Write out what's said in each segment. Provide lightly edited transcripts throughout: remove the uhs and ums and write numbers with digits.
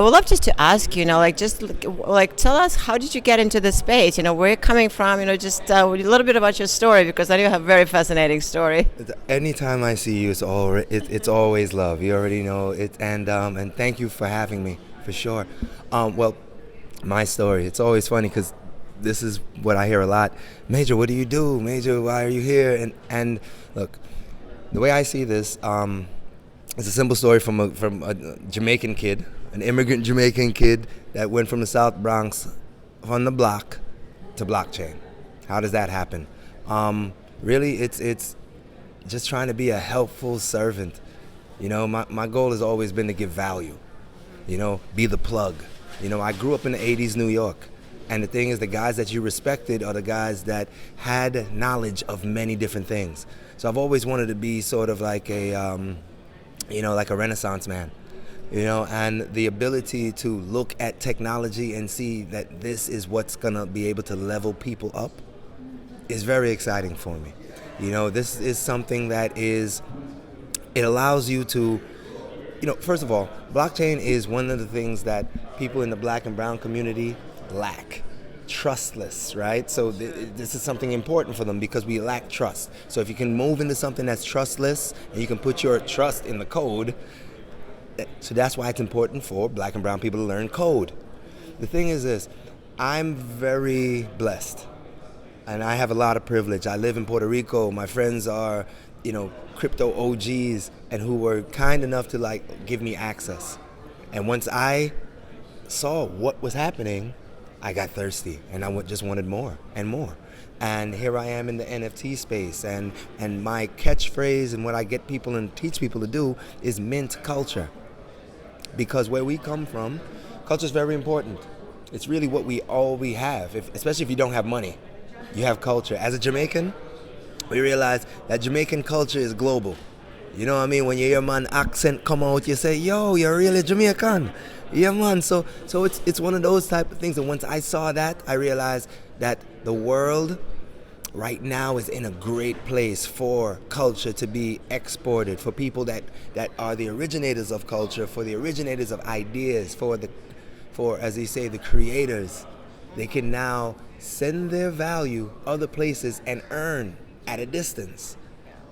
I would love just to ask you, like, just like tell us, how did you get into this space? Where you're coming from. Just a little bit about your story, because I know you have a very fascinating story. Anytime I see you, it's always love. You already know it, and thank you for having me, for sure. Well, my story. It's always funny because this is what I hear a lot. Major, what do you do? Major, why are you here? And look, the way I see this, it's a simple story from a Jamaican kid, an immigrant Jamaican kid that went from the South Bronx on the block to blockchain. How does that happen? Really, it's just trying to be a helpful servant. My goal has always been to give value. Be the plug. I grew up in the 80s New York. And the thing is, the guys that you respected are the guys that had knowledge of many different things. So I've always wanted to be sort of like like a Renaissance man, and the ability to look at technology and see that this is what's gonna be able to level people up is very exciting for me. This is something that it allows you to, first of all, blockchain is one of the things that people in the black and brown community lack. Trustless, right? So this is something important for them because we lack trust. So if you can move into something that's trustless and you can put your trust in the code, so that's why it's important for black and brown people to learn code. The thing is this, I'm very blessed and I have a lot of privilege. I live in Puerto Rico. My friends are, crypto OGs and who were kind enough to give me access. And once I saw what was happening, I got thirsty and I just wanted more and more. And here I am in the NFT space, and my catchphrase and what I get people and teach people to do is mint culture. Because where we come from, culture is very important. It's really what we have, especially if you don't have money. You have culture. As a Jamaican, we realize that Jamaican culture is global. You know what I mean? When you hear man accent come out, you say, yo, you're really Jamaican. Yeah, man. So it's one of those type of things. And once I saw that, I realized that the world right now is in a great place for culture to be exported, for people that are the originators of culture, for the originators of ideas, for as they say, the creators. They can now send their value other places and earn at a distance.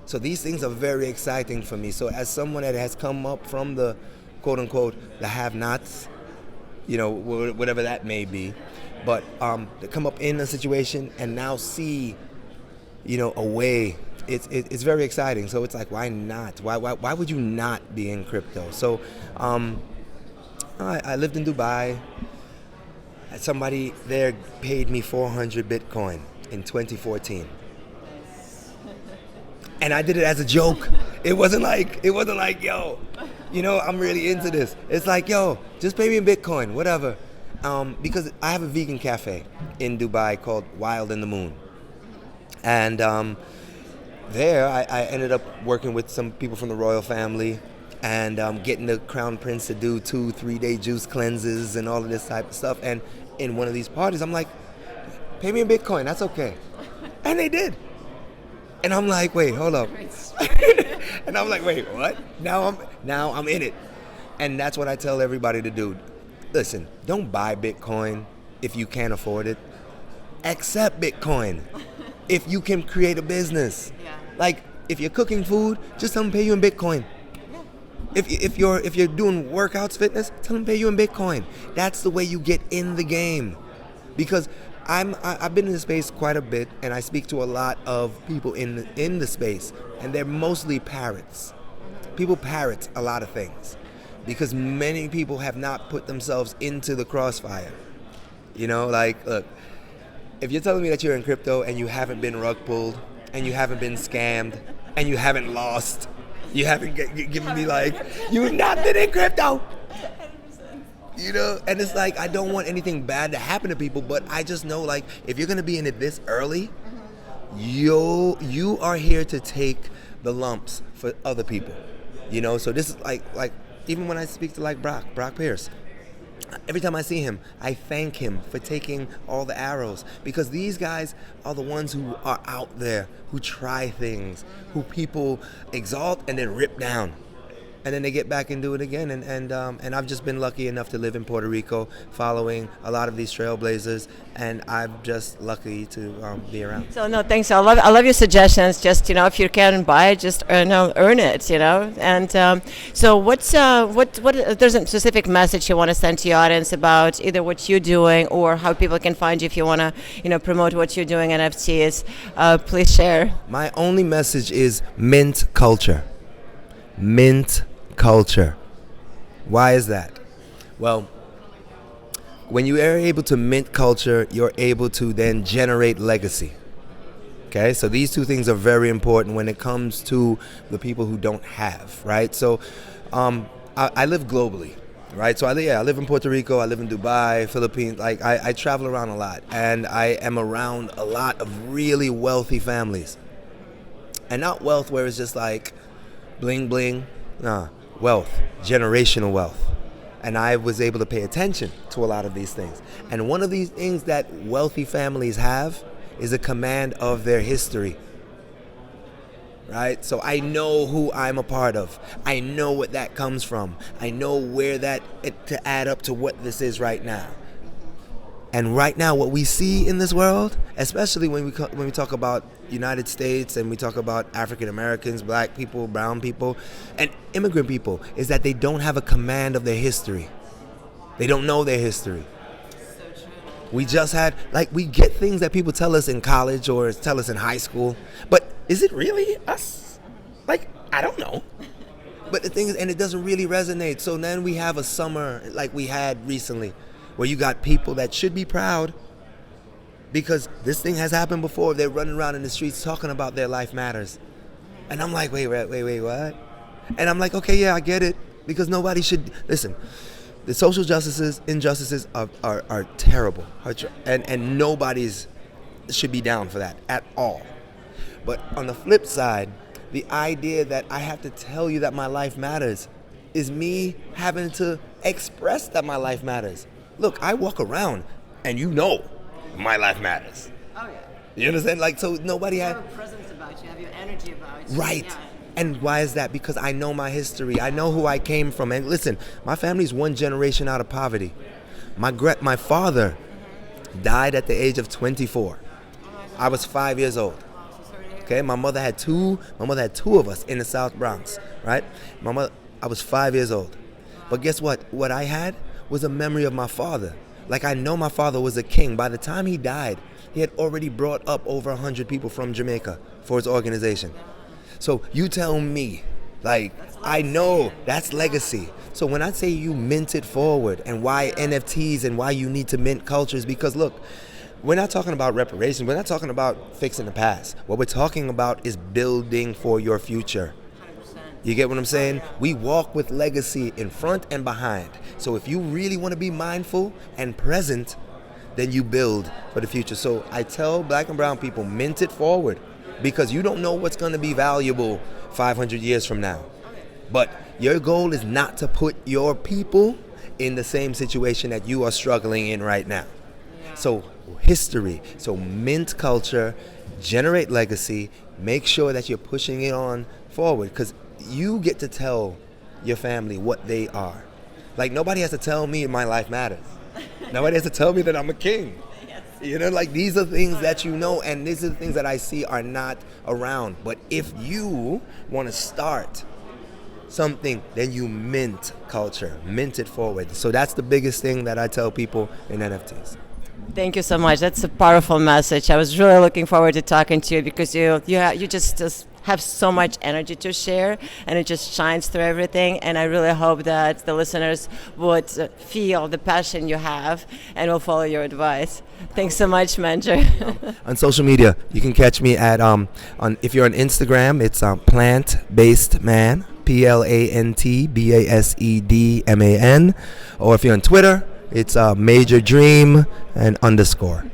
So these things are very exciting for me. So as someone that has come up from the quote unquote the have-nots, whatever that may be, but to come up in a situation and now see, a way, it's very exciting. So it's like, why not? Why would you not be in crypto? So I lived in Dubai. Somebody there paid me 400 Bitcoin in 2014. And I did it as a joke. It wasn't like, yo, I'm really into this. It's like, yo, just pay me in Bitcoin, whatever. Because I have a vegan cafe in Dubai called Wild in the Moon. And there I ended up working with some people from the royal family and getting the crown prince to do 2-3 day juice cleanses and all of this type of stuff. And in one of these parties, I'm like, pay me in Bitcoin, that's okay. And they did. And I'm like, wait, hold up. And I'm like, wait, what? Now I'm in it. And that's what I tell everybody to do. Listen, don't buy Bitcoin if you can't afford it. Accept Bitcoin if you can create a business. Yeah. Like, if you're cooking food, just tell them to pay you in Bitcoin. Yeah. If you're doing workouts, fitness, tell them to pay you in Bitcoin. That's the way you get in the game. Because I've been in the space quite a bit, and I speak to a lot of people in the space, and they're mostly parrots. People parrot a lot of things because many people have not put themselves into the crossfire. Look, if you're telling me that you're in crypto and you haven't been rug pulled, and you haven't been scammed, and you haven't lost, you haven't given me you've not been in crypto. And it's like, I don't want anything bad to happen to people, but I just know, if you're going to be in it this early, you are here to take the lumps for other people. So this is like even when I speak to Brock Pierce, every time I see him, I thank him for taking all the arrows, because these guys are the ones who are out there, who try things, who people exalt and then rip down. and then they get back and do it again. And I've just been lucky enough to live in Puerto Rico, following a lot of these trailblazers, and I'm just lucky to be around. So no, thanks. I love your suggestions. Just if you can buy it, just earn it. And so what's if there's a specific message you want to send to your audience about either what you're doing or how people can find you if you want to promote what you're doing NFTs, please share. My only message is mint culture. Mint culture. Why is that? Well, when you are able to mint culture, you're able to then generate legacy. Okay, so these two things are very important when it comes to the people who don't have, right? So I live globally, right? So I live in Puerto Rico, I live in Dubai, Philippines. Like I travel around a lot, and I am around a lot of really wealthy families. And not wealth where it's just like bling bling, nah, wealth, generational wealth. And I was able to pay attention to a lot of these things. And one of these things that wealthy families have is a command of their history, right? So I know who I'm a part of. I know what that comes from. I know where to add up to what this is right now. And right now, what we see in this world, especially when we talk about United States and we talk about African Americans, black people, brown people, and immigrant people, is that they don't have a command of their history. They don't know their history. We just had, we get things that people tell us in college or tell us in high school, but is it really us? I don't know. But the thing is, and it doesn't really resonate. So then we have a summer like we had recently, where you got people that should be proud because this thing has happened before. They're running around in the streets talking about their life matters. And I'm like, wait, what? And I'm like, okay, yeah, I get it. Because nobody should, listen, the social injustices are terrible. And nobody's should be down for that at all. But on the flip side, the idea that I have to tell you that my life matters is me having to express that my life matters. Look, I walk around and my life matters. Oh yeah. You understand? So nobody had a presence about you, have your energy about you. Right. Yeah. And why is that? Because I know my history. I know who I came from. And listen, my family's one generation out of poverty. My father died at the age of 24. I was 5 years old. Okay, my mother had two of us in the South Bronx, right? I was 5 years old. But guess what? What I had was a memory of my father. I know my father was a king. By the time he died, he had already brought up over 100 people from Jamaica for his organization. So you tell me, I know that's legacy. So when I say you mint it forward, and why NFTs and why you need to mint cultures, because look, we're not talking about reparations. We're not talking about fixing the past. What we're talking about is building for your future. You get what I'm saying? We walk with legacy in front and behind. So if you really want to be mindful and present, then you build for the future. So I tell black and brown people, mint it forward, because you don't know what's going to be valuable 500 years from now. But your goal is not to put your people in the same situation that you are struggling in right now. So history, so mint culture, generate legacy, make sure that you're pushing it on forward, because you get to tell your family what they are. Nobody has to tell me my life matters. Nobody has to tell me that I'm a king. Yes. These are things that and these are the things that I see are not around. But if you want to start something, then you mint culture, mint it forward. So that's the biggest thing that I tell people in NFTs. Thank you so much. That's a powerful message. I was really looking forward to talking to you because you just have so much energy to share, and it just shines through everything. And I really hope that the listeners would feel the passion you have and will follow your advice. Thanks so much, Mentor. On social media, you can catch me at if you're on Instagram, it's Plant-Based Man, PLANTBASEDMAN, or if you're on Twitter, it's Major Dream and _.